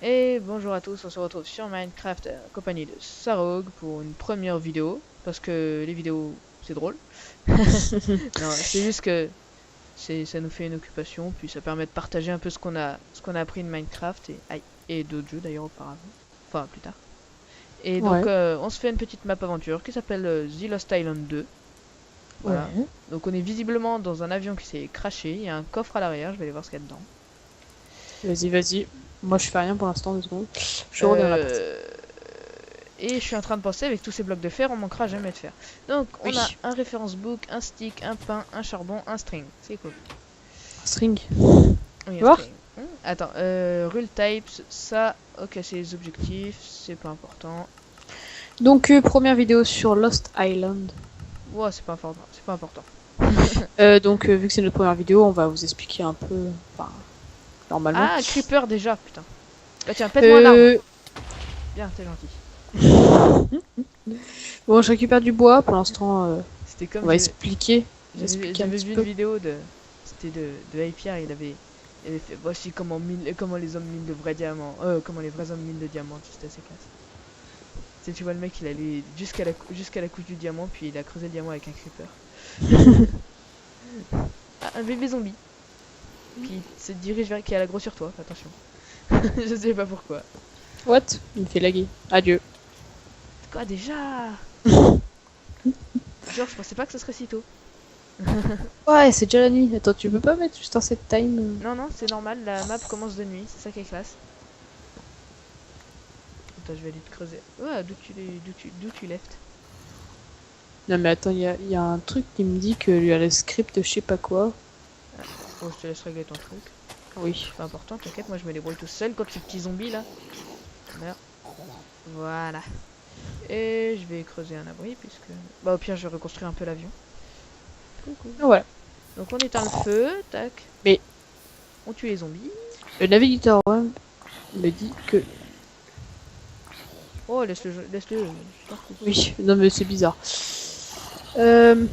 Et bonjour à tous, on se retrouve sur Minecraft en compagnie de Sarog pour une première vidéo, parce que les vidéos c'est drôle. Non, c'est juste que ça nous fait une occupation, puis ça permet de partager un peu ce qu'on a appris de Minecraft et d'autres jeux d'ailleurs auparavant, enfin plus tard. Et donc Ouais, on se fait une petite map aventure qui s'appelle The Lost Island 2. Voilà. ouais. Donc on est visiblement dans un avion qui s'est crashé, il y a un coffre à l'arrière, je vais aller voir ce qu'il y a dedans. Vas-y, vas-y. Moi, je fais rien pour l'instant, 2 secondes. Je reviens dans la partie. Euh, Et je suis en train de penser, avec tous ces blocs de fer, on manquera jamais de fer. Donc, on a Oui. un référence book, un stick, un pain, un charbon, un string. C'est cool. String. Oui, un Voir. string. Attends, rule types, ça, ok, c'est les objectifs, c'est pas important. Donc, première vidéo sur Lost Island. Ouais, c'est pas important, c'est pas important. Donc, vu que c'est notre première vidéo, on va vous expliquer un peu. Enfin, normalement. Ah, creeper déjà, putain. Bah tiens, pète-moi un arbre. Euh... Bien, t'es gentil. Bon, je récupère du bois. Pour l'instant, C'était on comme va expliquer. Un j'avais petit vu une peu. vidéo c'était de Hypierre, il avait fait, voici comment les hommes minent de vrais diamants, comment les vrais hommes minent de diamants, c'était assez classe. Tu sais, tu vois le mec, il allait jusqu'à la couche du diamant, puis il a creusé le diamant avec un creeper. Ah, un bébé zombie qui se dirige vers qui a l'aggro sur toi, attention. Je sais pas pourquoi. What? Il me fait laguer. Adieu. Quoi déjà? Genre, je pensais pas que ce serait si tôt. Ouais, c'est déjà la nuit. Attends, tu peux pas mettre juste un set time Non, non, c'est normal, la map commence de nuit, c'est ça qui est classe. Attends, je vais aller te creuser. Ouais, d'où tu left? Non, mais attends, il y a un truc qui me dit qu'il y a le script de je sais pas quoi. Oh, je te laisse régler ton truc. Oui. C'est pas important, t'inquiète, moi je me débrouille tout seul contre ces petits zombies là. Merde. Voilà. Et je vais creuser un abri puisque... Bah au pire je vais reconstruire un peu l'avion. Coucou. Voilà. Donc on éteint le feu, tac. Mais On tue les zombies. le navigateur web me dit que Oh laisse-le, je t'en fous. oui. Non, mais c'est bizarre. Euh...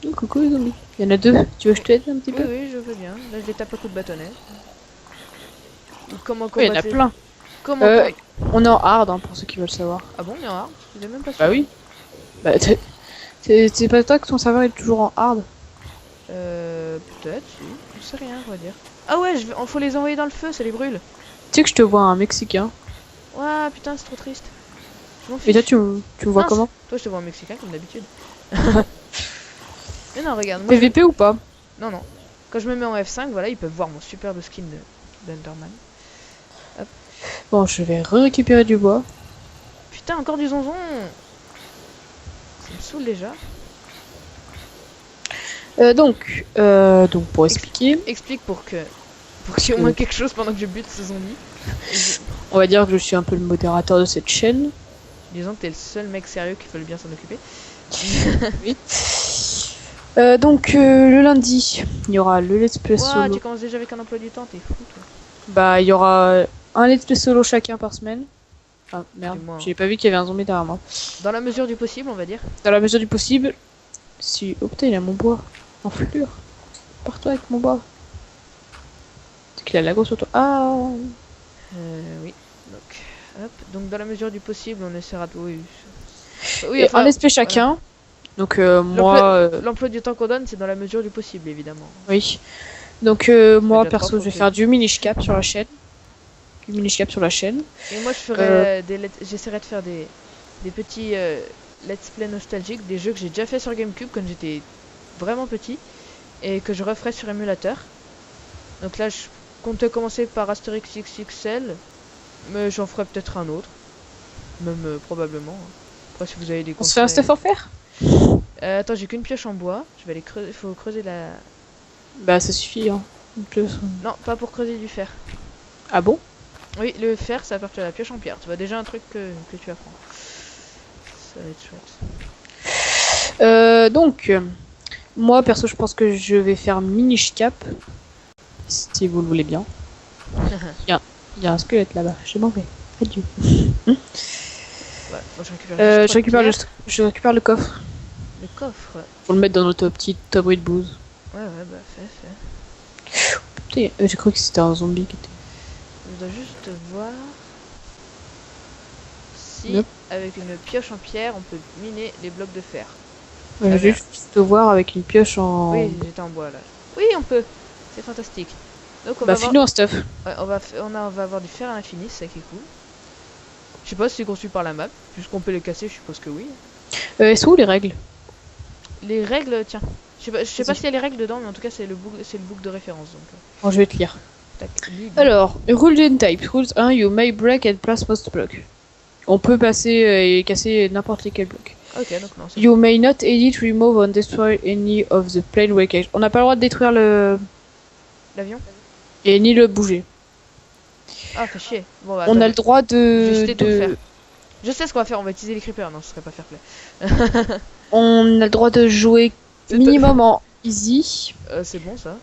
Oh, coucou les zombies. Il y en a 2. Tu veux que je t'aide un petit Oui peu? oui je veux bien. Là je les tape à coups de bâtonnet. Comment Oui, il y en a combattre plein. Comment com... On est en hard hein, pour ceux qui veulent savoir. Ah bon, il y en a un. Il est même pas Bah sûr. oui. Bah c'est pas toi que ton serveur est toujours en hard. Peut-être, si. Je sais rien, on va dire. Ah ouais, faut les envoyer dans le feu, ça les brûle. Tu sais que je te vois un Mexicain. Ouah, putain, c'est trop triste. Je m'en Et toi fiche. tu me vois Non, comment? toi je te vois un Mexicain comme d'habitude. Mais non, regarde, moi je... PVP ou pas? Non, non. Quand je me mets en F5, voilà, ils peuvent voir mon superbe skin d'Enderman. Hop. Bon, je vais récupérer du bois. Putain, encore du zonzon. Ça me saoule déjà. Donc pour expliquer, Explique pour qu'il y ait au moins quelque chose pendant que je bute ce zombie. on va dire que je suis un peu le modérateur de cette chaîne. Disons que t'es le seul mec sérieux qui veut bien s'en occuper. Oui. Le lundi, il y aura le let's play Ouah, solo. tu commences déjà avec un emploi du temps, t'es fou toi. Bah, il y aura un let's play solo chacun par semaine. Ah merde, Du moins, j'ai pas vu qu'il y avait un zombie derrière moi. dans la mesure du possible, on va dire. Dans la mesure du possible, si. Oh putain, il a mon bois. En fleur. Pars-toi avec mon bois. C'est qu'il a la grosse sur toi. Ah. Oui. Donc, hop. Donc, dans la mesure du possible, on essaiera de... Oui, Et un let's play chacun. voilà. Donc, moi. L'emploi du temps qu'on donne, c'est dans la mesure du possible, évidemment. Oui. Donc, moi, déjà perso, trois je vais fois faire du minish-cap sur la chaîne. Du minish-cap sur la chaîne. Et moi, je ferai j'essaierai de faire des petits let's play nostalgiques, des jeux que j'ai déjà fait sur GameCube quand j'étais vraiment petit et que je referai sur émulateur. Donc là, je comptais commencer par Asterix XXL, mais j'en ferai peut-être un autre, même probablement. Après, si vous avez des On se fait un conseils. stuff en fer? Attends, j'ai qu'une pioche en bois. Je vais aller creuser. Il faut creuser la. Bah, ça suffit, hein. En plus. Non, pas pour creuser du fer. Ah bon? Oui, le fer, ça apporte la pioche en pierre. Tu vois déjà un truc que tu apprends. Ça va être chouette. Moi, perso, je pense que je vais faire minish cap. Si vous le voulez bien. Il y a un squelette là-bas. Je m'en vais. Adieu. Ouais, moi, je récupère juste Je récupère le coffre. le coffre. Pour le mettre dans notre petit abri de bouse. Ouais, bah fais. Putain, j'ai cru que c'était un zombie qui était. Je dois juste voir. ici, Yep. avec une pioche en pierre, on peut miner les blocs de fer. Je vais juste te voir avec une pioche en... Oui, j'étais en bois là. Oui, on peut. C'est fantastique. Donc on Bah va voir... file-nous un stuff. Ouais, on va avoir du fer à l'infini, c'est ça qui est cool. Je sais pas si c'est conçu par la map, puisqu'on peut les casser, je suppose que oui. Elles sont où les règles? Les règles, tiens. Je sais pas Vas-y. s'il y a les règles dedans, mais en tout cas c'est le book de référence. Donc, Bon, je vais te lire. tac, lis. Alors, rules and types. Rules 1, you may break and place most block. On peut passer et casser n'importe quel bloc. Ok, donc non, c'est You may not edit, remove or destroy any of the plane wreckage. On n'a pas le droit de détruire le... l'avion. et ni le bouger. Ah, fait chier. Bon, bah, On a attends, le droit je vais de... citer tout le faire. Je sais ce qu'on va faire, on va utiliser les creepers. Non, ce serait pas fair play. On a le droit de jouer C'est minimum en easy. C'est bon ça.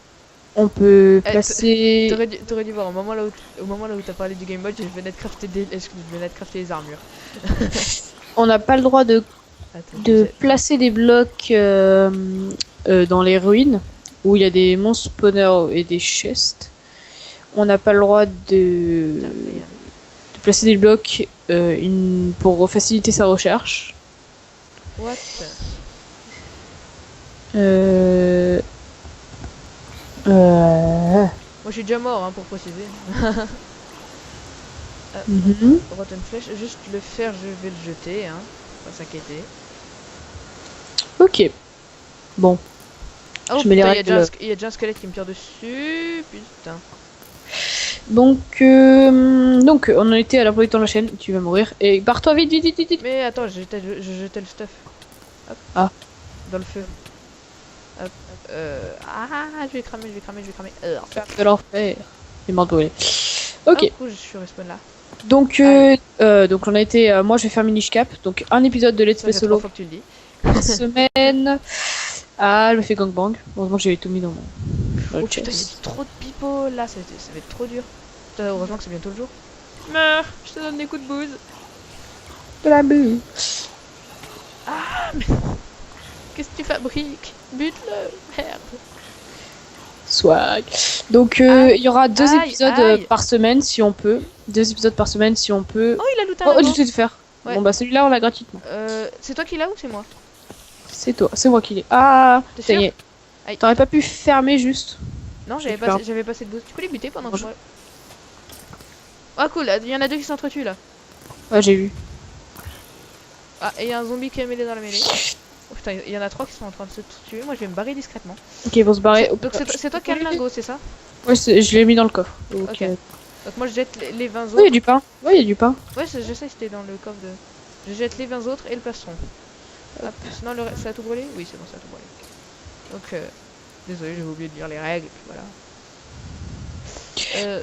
On peut Eh, placer... T'aurais dû voir au moment là où t'as parlé du Game Boy, je venais de crafter les armures. On n'a pas le droit de Attends, placer des blocs dans les ruines où il y a des monstres spawners et des chests. On n'a pas le droit de placer des blocs pour faciliter sa recherche. What? Moi je suis déjà mort hein, pour préciser. Mhm. Rotten Flesh, juste le fer, je vais le jeter, hein. Pas s'inquiéter. Ok. Bon. Oh Je mets les putain, règles. il y a déjà un squelette qui me tire dessus. Putain. Donc, on en était à la première de la chaîne. Tu vas mourir. Et barre-toi vite, vite, vite, vite, vite. Mais attends, je jetais le stuff. Hop. Ah. Dans le feu. Hop. Je vais cramer. De l'enfer. Il m'a brûlé. Ok. Oh, cool, je suis respawn là. Donc, donc on a été. Moi, je vais faire Minish Cap. Donc, un épisode de Let's Ça Play fait solo 3 fois que tu le dis. par semaine. Ah, je me fais gangbang. Heureusement que j'avais tout mis dans mon Oh putain, il y chest. a trop de people là, ça va être trop dur. Putain, heureusement que c'est bientôt le jour. Meurs, je te donne des coups de bouse. De la bulle. Qu'est-ce que tu fabriques? Bute-le, merde. Swag. Donc, Aïe, il y aura 2 aïe, épisodes aïe. par semaine si on peut. 2 épisodes par semaine si on peut. Oh, il a looté un Oh, dragon. je vais te faire. Ouais. Bon, bah, celui-là, on l'a gratuitement. C'est toi qui l'as ou c'est moi? C'est toi, c'est moi qui l'ai. Ah, T'es ça y sûr? est. Aïe. T'aurais pas pu fermer juste. Non, Je vais faire. j'avais passé de boost. Tu peux les buter pendant que Bonjour. moi. Ah cool, il y en a deux qui s'entretuent là. Ouais, j'ai vu. Ah, et il y a un zombie qui est mêlé dans la mêlée. Oh putain, il y en a 3 qui sont en train de se tuer. Moi je vais me barrer discrètement. Ok, ils vont se barrer. Donc c'est toi qui as le lingot, c'est ça? Ouais, je l'ai mis dans le coffre. Donc, Ok. Donc moi je jette les 20 autres. Oui, il y a du pain. Ouais, il y a du pain. Ouais, je sais, c'était dans le coffre de. Je jette les 20 autres et le plastron. Hop, sinon le ça a tout brûlé? Oui, c'est bon, ça a tout brûlé. Donc, désolé, j'ai oublié de lire les règles, et puis voilà.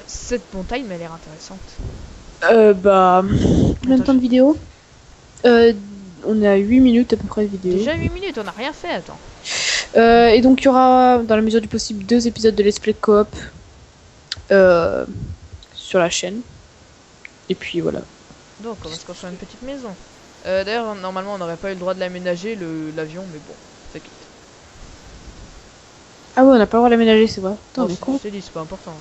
Cette montagne m'a l'air intéressante. Bah. Combien de temps de vidéo On est à 8 minutes à peu près de vidéo. Déjà 8 minutes, on a rien fait, attends. Et donc, il y aura, dans la mesure du possible, 2 épisodes de Let's Play Coop sur la chaîne. Et puis voilà. Donc, on va se construire une petite maison. D'ailleurs, normalement, on n'aurait pas eu le droit de l'aménager, l'avion, mais bon, ça quitte. Ah ouais, on n'a pas le droit d'aménager, c'est vrai. Attends, Oh, mais je con. t'ai dit, c'est pas important.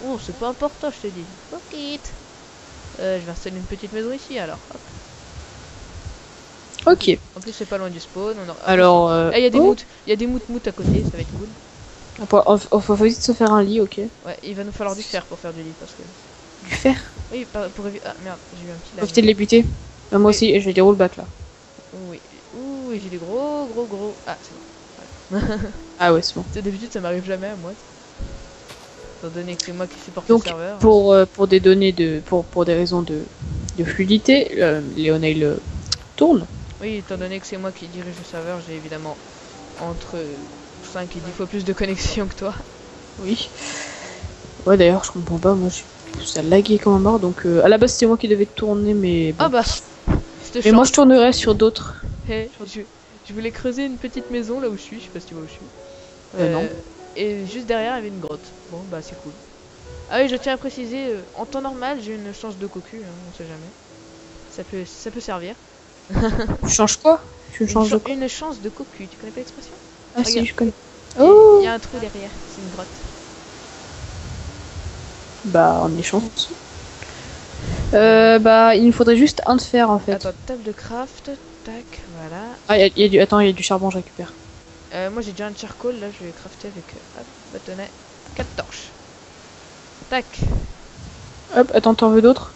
Oh, c'est pas important, je t'ai dit. Fuck it. Je vais installer une petite maison ici, alors. Hop. Ok. En plus, c'est pas loin du spawn. On aura... Alors. Ah, il y a des oh, moutes. Il y a des moutes à côté, ça va être cool. on faut essayer de se faire un lit, ok. Ouais, il va nous falloir du fer pour faire du lit, parce que... Du fer. Oui, pour éviter... Ah, merde, j'ai eu un petit Faut éviter de les buter. Moi Oui. aussi, et je les rollback là. Oui. Ouh, j'ai des gros... Ah, c'est bon. Ah ouais, c'est bon. Tu sais, d'habitude, ça m'arrive jamais à moi. Étant donné que c'est moi qui supporte Donc, le serveur. pour des données pour des raisons de fluidité, Léonail tourne. Oui, étant donné que c'est moi qui dirige le serveur, j'ai évidemment entre 5 et 10 fois plus de connexion que toi. Oui. Ouais, d'ailleurs, je comprends pas. Moi, ça laguait comme un mort. Donc, à la base, c'était moi qui devais tourner, mais. Bon. Ah bah, c'était Mais moi, je tournerais sur d'autres. Hey, je voulais creuser une petite maison là où je suis sais pas si tu vois où je suis. Non. Et juste derrière, il y avait une grotte. Bon, bah c'est cool. Ah oui, je tiens à préciser, en temps normal, j'ai une chance de cocu, hein, on sait jamais. Ça peut servir. Tu changes quoi? Tu Une, changes de quoi? une chance de cocu, tu connais pas l'expression? Ah si, Regarde. je connais. Il Oh. y a un trou derrière, c'est une grotte. Bah, on est chanceux. Bah, il nous faudrait juste un de fer en fait. Attends, table de craft, tac, voilà. Ah, y a du... Attends, il y a du charbon, je récupère. Moi j'ai déjà un charcoal, là je vais crafter avec hop, bâtonnet, 4 torches. Tac. Hop, attends, t'en veux d'autres?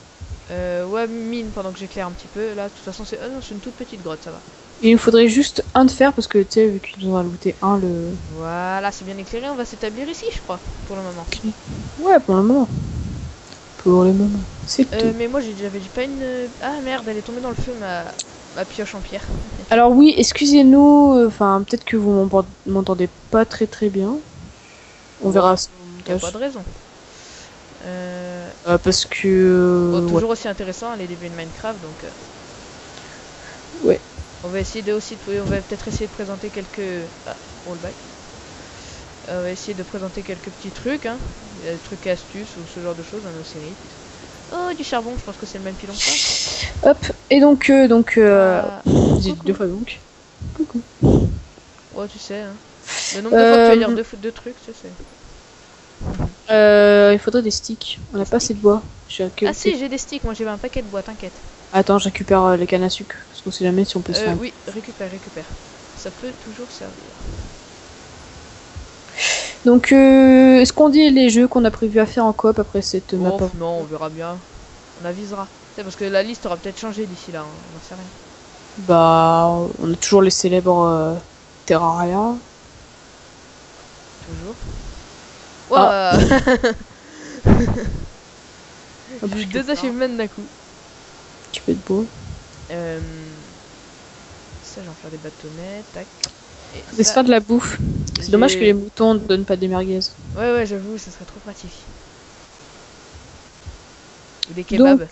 Ouais, mine pendant que j'éclaire un petit peu. Là, de toute façon, c'est. Ah non, c'est une toute petite grotte, ça va. Il nous faudrait juste un de fer parce que tu sais, vu qu'ils nous ont rajouté un, le. Voilà, c'est bien éclairé, on va s'établir ici, je crois, pour le moment. Ouais, pour le moment. Pour le moment. C'est tout. Mais moi j'avais pas une. Ah merde, elle est tombée dans le feu, ma pioche en pierre. Alors, oui, excusez-nous, enfin, peut-être que vous m'entendez pas très très bien. On verra. Y a pas de raison. Parce que. Bon, Ouais. toujours aussi intéressant, les débuts de Minecraft, donc. Ouais. On va essayer de aussi. On va peut-être essayer de présenter quelques. Ah, rollback. On va essayer de présenter quelques petits trucs, hein. Des trucs et astuces ou ce genre de choses dans nos séries. Oh, du charbon, je pense que c'est le même pilon que ça. Hop, et donc. Ah, J'ai dit coucou. 2 fois donc. Coucou. Oh, tu sais, hein. Le nombre de fois que tu vas dire deux trucs, tu sais. Il faudrait des sticks. On n'a pas assez de bois. Ah si, j'ai des sticks, moi j'ai un paquet de bois, t'inquiète. Attends, je récupère les cannes à sucre. Parce qu'on sait jamais si on peut se faire. Oui, récupère. Ça peut toujours servir. Donc, est-ce qu'on dit les jeux qu'on a prévu à faire en coop après cette map? Oh, non, on verra bien. On avisera. C'est parce que la liste aura peut-être changé d'ici là, hein. On n'en sait rien. Bah, on a toujours les célèbres Terraria. Toujours. Ah. Ouah. Hop, J'ai je 2 récupère. achievements d'un coup. Tu peux être beau. Ça, j'en faire des bâtonnets, tac. Et Laisse ça, faire de la bouffe. C'est dommage que j'ai- les moutons ne donnent pas des merguez. Ouais, j'avoue, ça serait trop pratique. Ou des kebabs.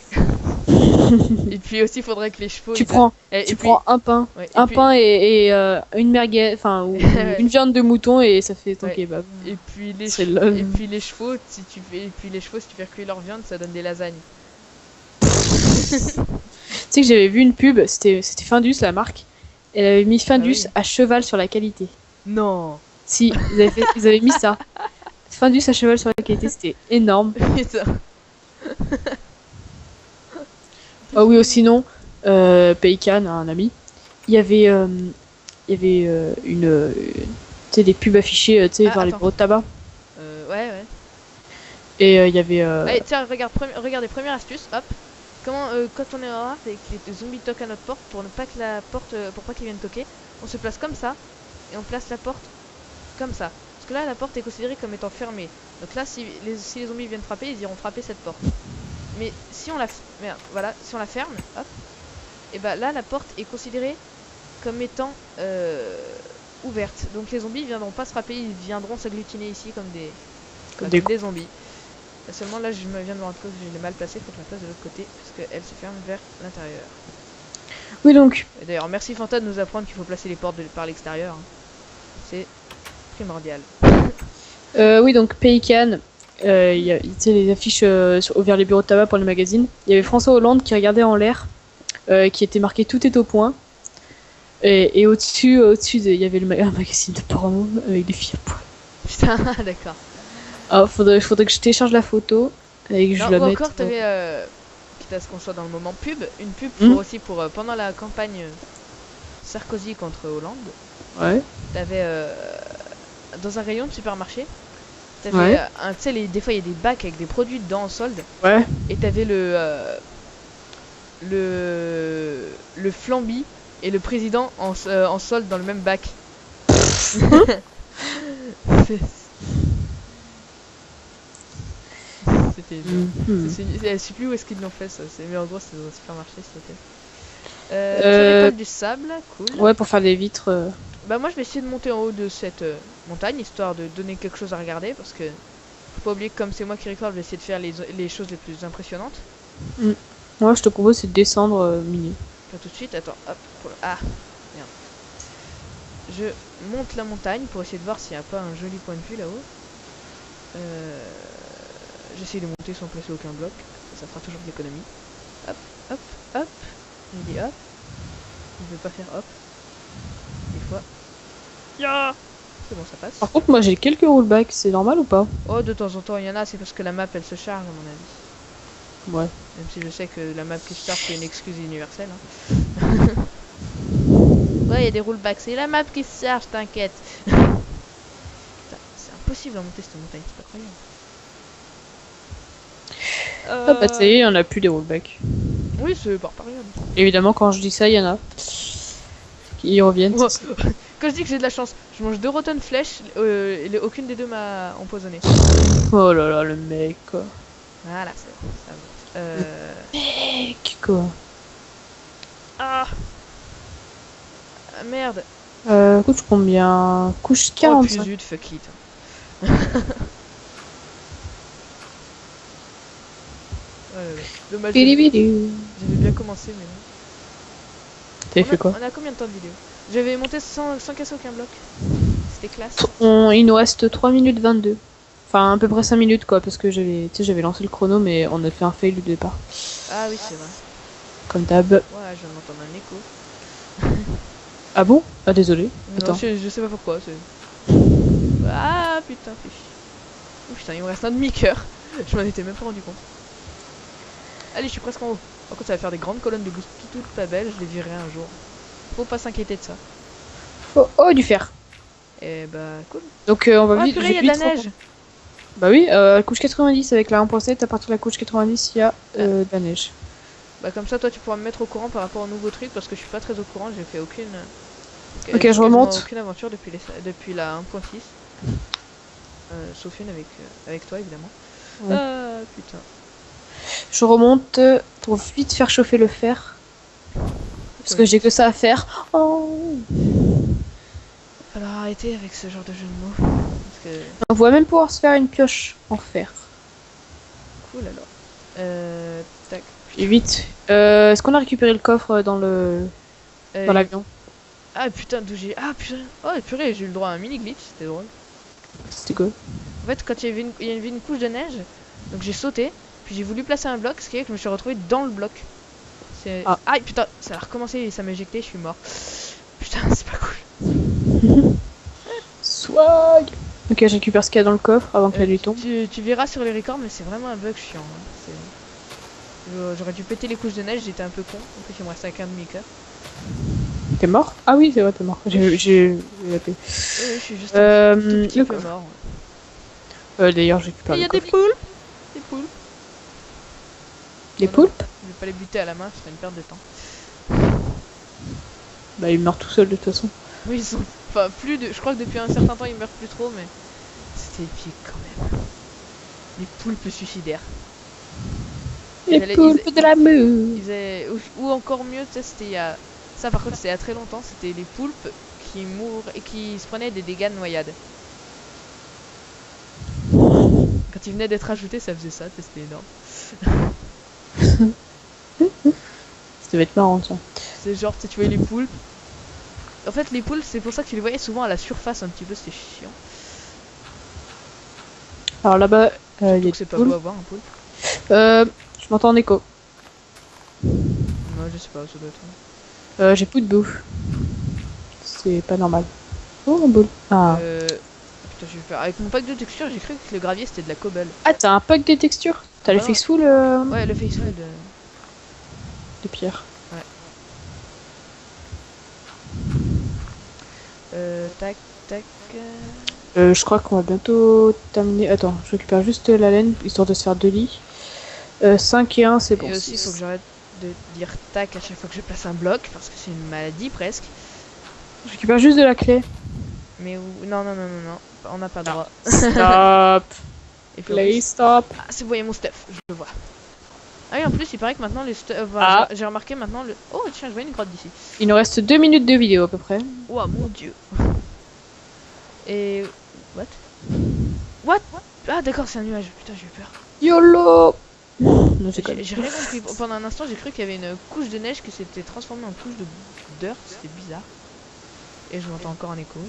Et puis aussi, il faudrait que les chevaux. Tu prends, Et tu puis- prends un pain. ouais, et Un puis- pain et une merguez, enfin, ou une viande de mouton et ça fait ton Ouais. kebab. Et puis les C'est che- le- et puis les chevaux, si tu fais cuire leur viande, ça donne des lasagnes. Tu sais que j'avais vu une pub, c'était Findus la marque. Elle avait mis Findus oui. à cheval sur la qualité. Non. Si, ils avaient mis ça. Findus à cheval sur la qualité, c'était énorme. Putain. Ah oui, sinon, Paycan, un ami, il y avait une, tu sais, des pubs affichées, tu sais, Ah, vers les attends. bureaux de tabac. Ouais. Et il y avait. Allez, tiens, regardez, première astuce, hop. Comment, quand on est en rare et que les zombies toquent à notre porte, pour ne pas que la porte, pour pas qu'ils viennent toquer, on se place comme ça et on place la porte comme ça. Parce que là, la porte est considérée comme étant fermée. Donc là, si les zombies viennent frapper, ils iront frapper cette porte. Mais si on la, voilà, si on la ferme, hop, et bah là, la porte est considérée comme étant ouverte. Donc les zombies viendront pas se frapper, ils viendront s'agglutiner ici comme des zombies. Seulement là, je me viens de me rendre compte que je l'ai mal placé, faut que je la place de l'autre côté, parce qu'elle se ferme vers l'intérieur. Oui, donc. Et d'ailleurs, merci Fanta de nous apprendre qu'il faut placer les portes par l'extérieur. Hein. C'est primordial. Oui, donc Paycan, il y a, tu sais, les affiches vers les bureaux de tabac pour les magazines. Il y avait François Hollande qui regardait en l'air, qui était marqué tout est au point. Et au-dessus, il y avait un magazine de porno avec des filles à poil. Putain, d'accord. Ah, faudrait que je télécharge la photo et que je Non, la ou mette. encore, t'avais, quitte à ce qu'on soit dans le moment pub, une pub pour aussi pour pendant la campagne Sarkozy contre Hollande. Ouais. T'avais dans un rayon de supermarché, t'avais Ouais. tu sais, des fois il y a des bacs avec des produits dedans en solde, Ouais. et t'avais le Flamby et le président en solde dans le même bac. C'était je sais plus où est-ce qu'ils l'ont fait ça, mais en gros c'était dans un supermarché c'était. Tu récoltes du sable, cool. Ouais, pour faire des vitres. Bah moi je vais essayer de monter en haut de cette montagne, histoire de donner quelque chose à regarder, parce que faut pas oublier que comme c'est moi qui récolte, je vais essayer de faire les choses les plus impressionnantes. Moi, je te propose c'est de descendre mini. Pas tout de suite, attends, hop, ah, merde. Je monte la montagne pour essayer de voir s'il n'y a pas un joli point de vue là-haut. J'essaie de monter sans placer aucun bloc, ça fera toujours de l'économie. Hop, hop, hop, j'ai dit hop. Je vais pas faire hop. Des fois. Ya. C'est bon, ça passe. Par contre, moi j'ai quelques rollbacks, c'est normal ou pas? Oh, de temps en temps, il y en a, c'est parce que la map elle se charge à mon avis. Ouais. Même si je sais que la map Kickstarter c'est une excuse universelle. Hein. Ouais, il y a des rollbacks. C'est la map qui se charge, t'inquiète. C'est impossible à monter cette montagne, c'est pas croyable. Ah bah ça y est, on a plus des rollbacks. Oui, c'est pas période. Évidemment, quand je dis ça, il y en a qui y reviennent. Ouais. Quand je dis que j'ai de la chance, je mange 2 rotten flèches, aucune des deux m'a empoisonné. Oh là là, le mec, quoi. Voilà, c'est bon, ça va. Mec, quoi. Ah merde. Couche combien? Couche Oh 45. puis zut, fuck it. Dommage, Bidi. j'avais bien commencé mais non. T'avais fait quoi? On a combien de temps de vidéo? J'avais monté sans casser aucun bloc. C'était classe. Il nous reste 3 minutes 22. Enfin, à peu près 5 minutes, quoi, parce que j'avais lancé le chrono, mais on a fait un fail du départ. Ah oui, c'est vrai. Comme d'hab. Ouais, je viens d'entendre un écho. Ah bon? Ah, désolé. Non, Attends. je sais pas pourquoi. Ah putain, fais chier. Oh, putain, il me reste un demi-cœur. Je m'en étais même pas rendu compte. Allez, je suis presque en haut. Par contre, ça va faire des grandes colonnes de boost toutes pas belles. Je les virerai un jour. Faut pas s'inquiéter de ça. Oh, du fer. Et bah, cool. Donc, on va Oh, vite. purée, il y a de la neige. Bah oui, couche 90 avec la 1.7, à partir de la couche 90, il y a de la neige. Bah, comme ça, toi, tu pourras me mettre au courant par rapport au nouveau truc parce que je suis pas très au courant. J'ai fait aucune. Ok, je remonte. Aucune aventure depuis la 1.6. Sauf une avec toi, évidemment. Ouais. Ah, putain. Je remonte pour vite faire chauffer le fer. Parce que j'ai que ça à faire. Oh. Alors arrêtez avec ce genre de jeu de mots. Parce que... On va même pouvoir se faire une pioche en fer. Cool alors. Tac. Et vite. Est-ce qu'on a récupéré le coffre dans l'avion? Ah putain, d'où j'ai... Ah putain. Oh purée, j'ai eu le droit à un mini glitch, c'était drôle. C'était quoi? En fait, quand il y avait une couche de neige, donc j'ai sauté, puis j'ai voulu placer un bloc, ce qui est que je me suis retrouvé dans le bloc. Ah putain, ça a recommencé et ça m'a éjecté, je suis mort. Putain, c'est pas cool. Swag. Ok, je récupère ce qu'il y a dans le coffre avant que la nuit tombe. Tu verras sur les records, mais c'est vraiment un bug chiant. Hein. J'aurais dû péter les couches de neige, j'étais un peu con. En plus, il me restait qu'un demi-cœur. T'es mort? Ah oui, c'est vrai, t'es mort. J'ai la paix. Oui, je suis juste un tout petit peu mort. D'ailleurs, je récupère le coffre. Il y a des poules. Des poules. Des poulpes? Je vais pas les buter à la main, ce serait une perte de temps. Bah, ils meurent tout seuls de toute façon. Oui, ils sont... Enfin, je crois que depuis un certain temps, ils meurent plus trop, mais... C'était épique quand même. Les poulpes suicidaires. Les poulpes de l'amour. Ou encore mieux, tu sais, c'était il y a... Ça, par contre, c'était il y a très longtemps. C'était les poulpes qui mourent et qui se prenaient des dégâts de noyade. Quand ils venaient d'être ajoutés, ça faisait ça. C'était énorme. Ça devait être marrant, ça. C'est genre, tu voyais les poulpes. En fait, les poules, c'est pour ça que tu les voyais souvent à la surface un petit peu. C'était chiant. Alors là-bas, il y a des c'est pas poules. beau à voir un poulpe. Je m'entends en écho. Moi, je sais pas, ça doit être... J'ai plus de bouffe. C'est pas normal. Oh, un boule. Ah. Putain, je vais faire... Avec mon pack de textures, j'ai cru que le gravier c'était de la cobble. Ah, t'as un pack de textures? T'as le face full Ouais, le face full de pierre. Ouais. Tac, tac. Je crois qu'on va bientôt terminer. Attends, je récupère juste la laine, histoire de se faire 2 lits. 5 et 1, c'est bon. Et aussi, il faut que j'arrête de dire tac à chaque fois que je place un bloc, parce que c'est une maladie presque. Je récupère juste de la clé. Mais où... Non, on n'a pas le droit. Stop. Please stop. Ah, c'est bon, il y a mon stuff, je le vois. Ah oui, en plus, il paraît que maintenant les stuff... J'ai remarqué maintenant le... Oh, tiens, je vois une grotte d'ici. Il nous reste 2 minutes de vidéo à peu près. Oh mon dieu. Et... What? Ah d'accord, c'est un nuage. Putain, j'ai eu peur. YOLO. J'ai rien compris. Pendant un instant, j'ai cru qu'il y avait une couche de neige qui s'était transformée en couche de dirt. C'était bizarre. Et je m'entends encore un écho.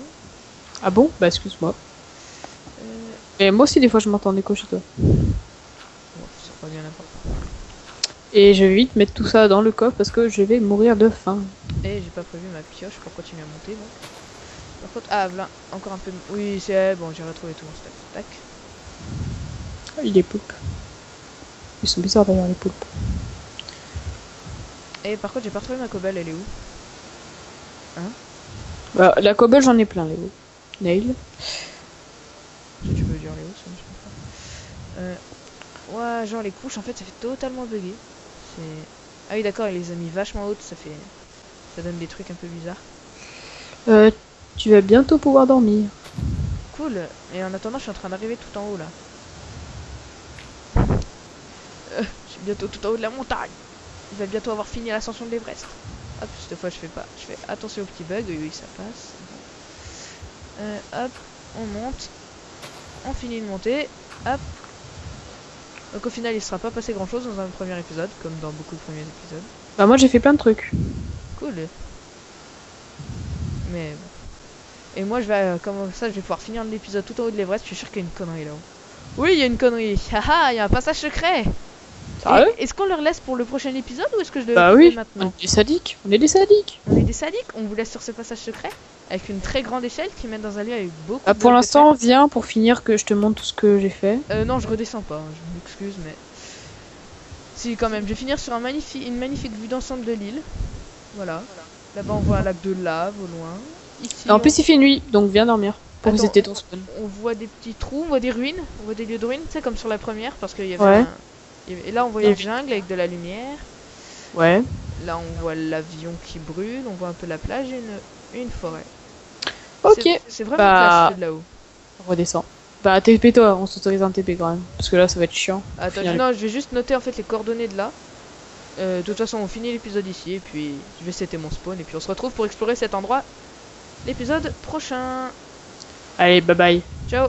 Ah bon? Bah excuse-moi. Et moi aussi des fois je m'entends en écho chez toi. Bon, c'est pas bien n'importe. Et je vais vite mettre tout ça dans le coffre parce que je vais mourir de faim. Et j'ai pas prévu ma pioche pour continuer à monter donc. Par contre, ah voilà, encore un peu... Oui, c'est bon, j'ai retrouvé tout mon stuff. Tac. Ah, les poulpes. Ils sont bizarres d'ailleurs les poulpes. Et par contre, j'ai pas retrouvé ma cobble, elle est où? Bah, la cobble, j'en ai plein, Léo. Nail. Si tu veux dire Léo, ça me gêne pas. Ouais, genre les couches, en fait, ça fait totalement bugger. C'est... Ah oui, d'accord, il les a mis vachement hautes, ça fait... Ça donne des trucs un peu bizarres. Tu vas bientôt pouvoir dormir. Cool. Et en attendant, je suis en train d'arriver tout en haut, là. Je suis bientôt tout en haut de la montagne. Il va bientôt avoir fini l'ascension de l'Everest. Hop, cette fois, je fais attention aux petits bugs. Oui, oui, ça passe. Hop, on monte. On finit de monter. Hop. Donc au final, il ne sera pas passé grand chose dans un premier épisode, comme dans beaucoup de premiers épisodes. Bah, moi, j'ai fait plein de trucs. Cool. Mais bon. Et moi, je vais, comme ça, je vais pouvoir finir l'épisode tout en haut de l'Everest. Je suis sûr qu'il y a une connerie là-haut. Oui, il y a une connerie. Haha, il y a un passage secret. Sérieux? Est-ce qu'on leur laisse pour le prochain épisode ou est-ce que je le Bah fais oui, on maintenant? est des sadiques. On est des sadiques. On est des sadiques. On vous laisse sur ce passage secret avec une très grande échelle qui mène dans un lieu avec beaucoup Bah, de pour blocs de l'instant, viens pour finir que je te montre tout ce que j'ai fait. non, je redescends pas, hein, je m'excuse, mais... Si, quand même, je vais finir sur une magnifique vue d'ensemble de l'île. Voilà. Là-bas, on voit un lac de lave au loin. Ici, En plus, il fait nuit, donc viens dormir. Pour Attends, visiter ton spawn. on voit des petits trous, on voit des ruines, on voit des lieux de ruines, tu sais, comme sur la première, parce qu'il y avait Ouais. Et là, on voit la jungle avec de la lumière. Ouais. Là, on voit l'avion qui brûle, on voit un peu la plage et une forêt. Ok. C'est vraiment Bah, classe de là-haut. redescends. Bah, TP toi, on s'autorise un TP quand même. Parce que là, ça va être chiant. Attends, Finir non, je vais juste noter en fait les coordonnées de là. De toute façon, on finit l'épisode ici, et puis je vais setter mon spawn, et puis on se retrouve pour explorer cet endroit l'épisode prochain. Allez, bye bye. Ciao!